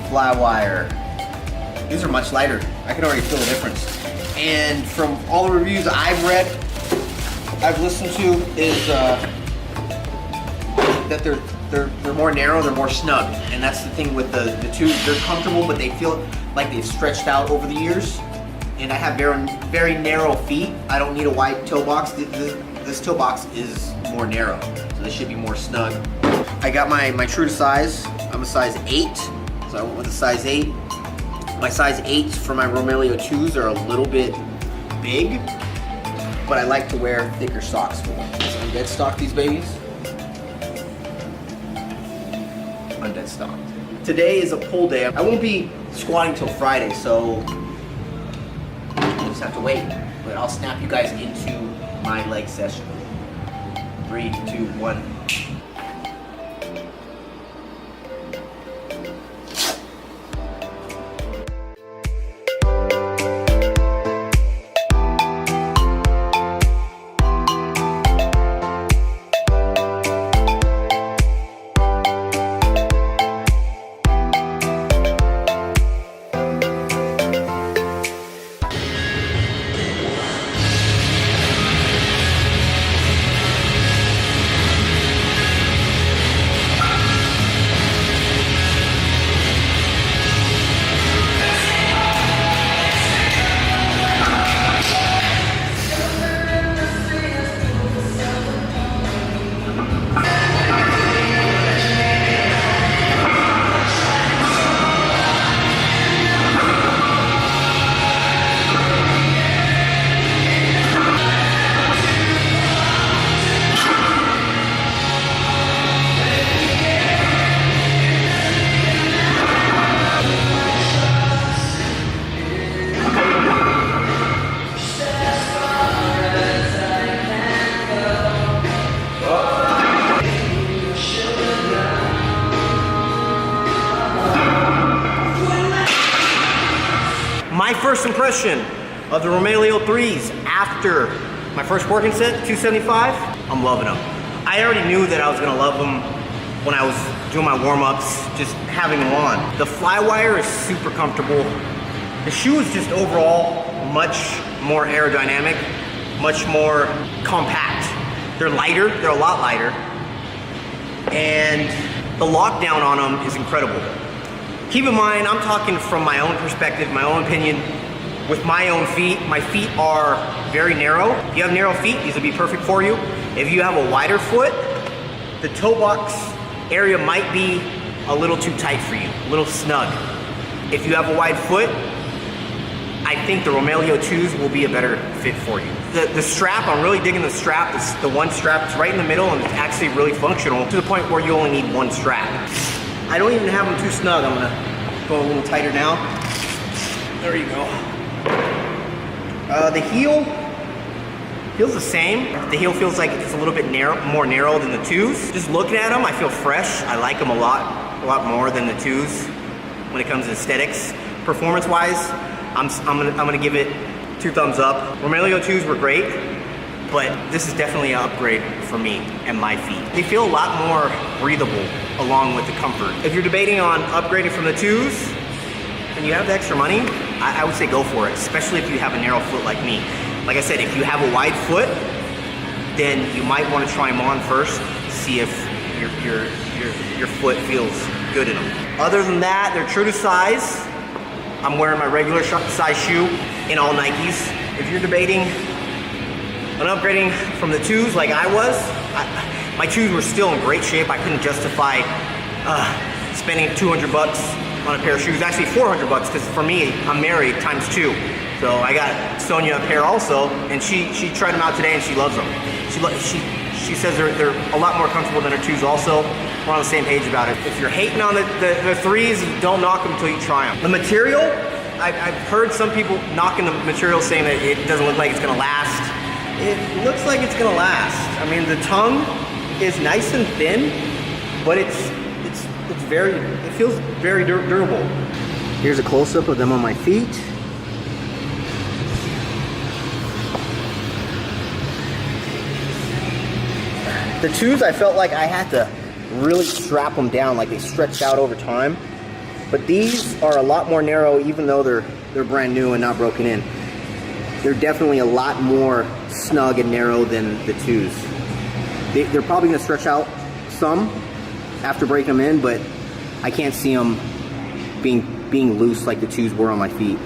Flywire. These are much lighter. I can already feel the difference. And from all the reviews I've read, I've listened to, is that they're more narrow, they're more snug. And that's the thing with the two, they're comfortable, but they feel like they've stretched out over the years. And I have very narrow feet. I don't need a wide toe box. This toe box is more narrow, so this should be more snug. I got my true to size. I'm a size 8, so I went with a size 8. My size 8s for my Romaleo 2s are a little bit big, but I like to wear thicker socks for them. So I'm dead stock these babies. I'm dead stock. Today is a pull day. I won't be squatting till Friday, so you'll just have to wait. But I'll snap you guys into my leg session. 3, 2, 1. My first impression of the Romaleo 3s after my first working set, 275, I'm loving them. I already knew that I was gonna love them when I was doing my warm-ups, just having them on. The Flywire is super comfortable. The shoe is just overall much more aerodynamic, much more compact. They're lighter, they're a lot lighter, and the lockdown on them is incredible. Keep in mind, I'm talking from my own perspective, my own opinion, with my own feet. My feet are very narrow. If you have narrow feet, these will be perfect for you. If you have a wider foot, the toe box area might be a little too tight for you, a little snug. If you have a wide foot, I think the Romaleo 2s will be a better fit for you. The strap, I'm really digging the strap. The one strap, it's right in the middle and it's actually really functional to the point where you only need one strap. I don't even have them too snug. I'm gonna go a little tighter now. There you go. The heel feels the same. The heel feels like it's a little bit more narrow than the 2s. Just looking at them, I feel fresh. I like them a lot more than the 2s when it comes to aesthetics. Performance-wise, I'm gonna give it 2 thumbs up. Romaleo 2s were great, but this is definitely an upgrade for me and my feet. They feel a lot more breathable along with the comfort. If you're debating on upgrading from the 2s and you have the extra money, I would say go for it, especially if you have a narrow foot like me. Like I said, if you have a wide foot, then you might want to try them on first, see if your foot feels good in them. Other than that, they're true to size. I'm wearing my regular size shoe in all Nikes. If you're debating on upgrading from the 2s like I was, my 2s were still in great shape. I couldn't justify spending 200 bucks on a pair of shoes. Actually 400 bucks, because for me, I'm married times 2. So I got Sonia a pair also, and she tried them out today and she loves them. She says they're a lot more comfortable than her 2s also. We're on the same page about it. If you're hating on the 3s, don't knock them until you try them. The material, I've heard some people knocking the material saying that it doesn't look like it's gonna last. It looks like it's gonna last. I mean, the tongue is nice and thin, but it feels very durable. Here's a close-up of them on my feet. The 2s, I felt like I had to really strap them down, like they stretched out over time. But these are a lot more narrow, even though they're brand new and not broken in. They're definitely a lot more snug and narrow than the 2s. They're probably gonna stretch out some after breaking them in, but I can't see them being loose like the 2s were on my feet.